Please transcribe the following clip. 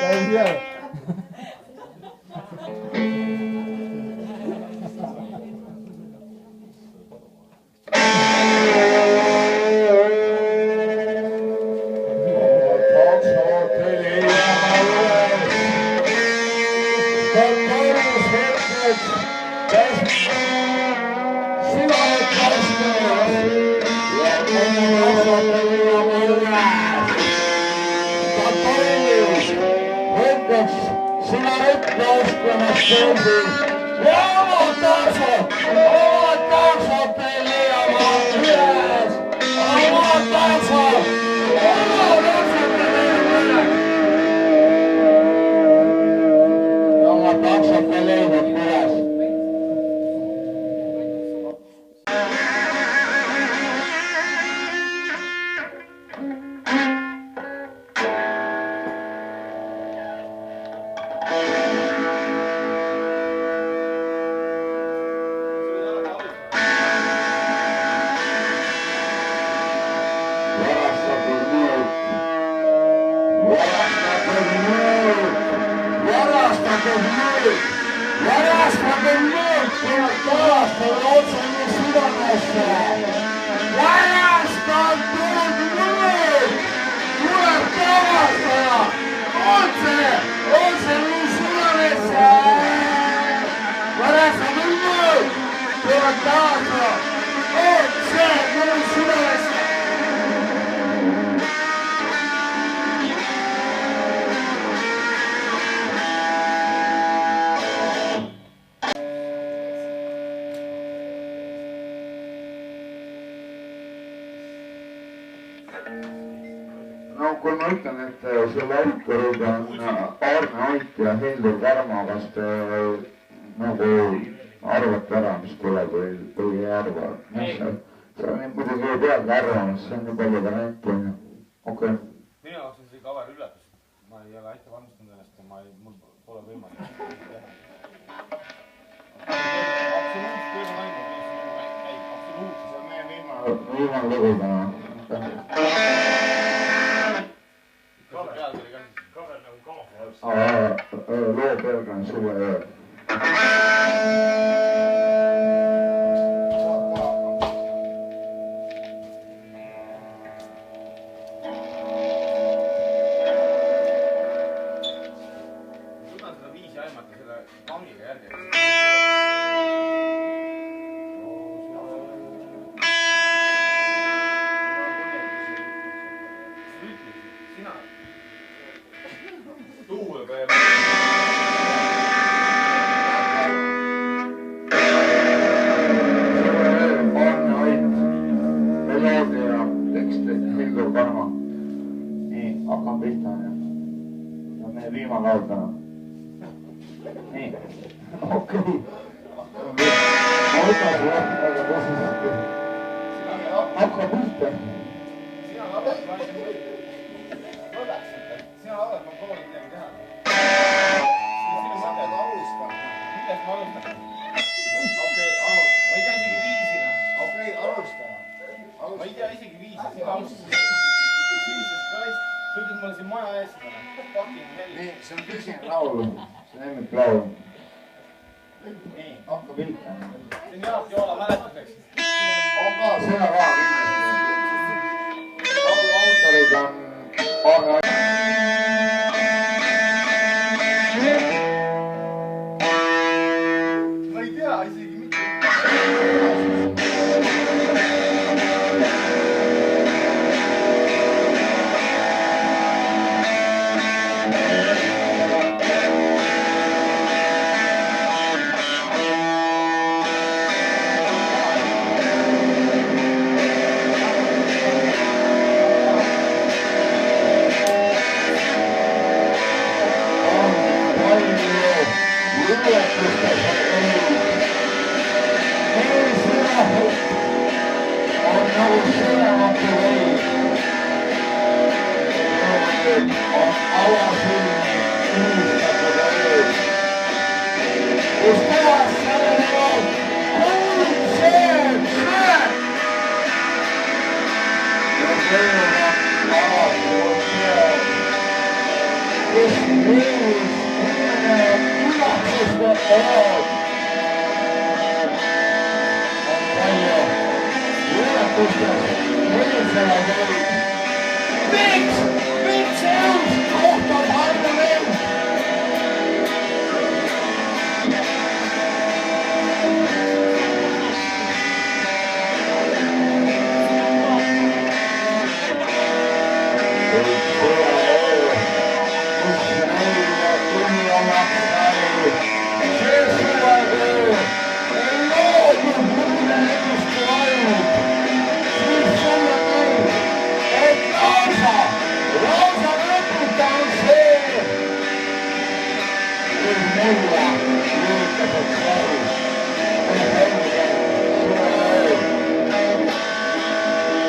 Käy vielä. No kui ma ütlen, et selle autorid on Arne Ait ja Hildur Varma, kas te nagu arvate ära, mis tuleb või ei arva? See on muidugi ei peagi arvamas, see on nii palju variante. Okei. Minu jaoks on see kaver üllatus. Ma ei ole ette valmistanud ennast ja mul pole võimalik. Absoluutselt tööle läinud. Absoluutselt. See on meie viimane lugu täna. Kaver nagu kamaflaas. Loo pealgi on suve öö. Suudan seda viisi aimata selle kangiga järgi. Tuule peale. Arne Ait, meloodia ja tekst Hildur Varma. Nii, hakkame pihta. See on meie viimane laul täna. Nii, okei. Ma võtan sulle väga tõsiselt. Hakka pihta. Sina laulad, ma ei tea. Sina laulad, ma proovin midagi teha. Sina saad alustada. Millest ma alustan? Okei, alusta. Ma ei tea isegi viisina. Okei, alusta. Ma ei tea isegi viisi. Sina alustada. Jesus Christ. Sa ütled mulle siin maja ees. Nii, see on tõsine laul. See on emmik laul. Nii, hakka pihta. See on Jaak Joola mäletuseks. On ka sõna ka kindlasti. Laulu autorid on Arne Ait. Ma ei tea isegi mitte. Yeah. olud on palju luuletustes helisevad olid. Miks see on? Koht on halba veel. Thank you.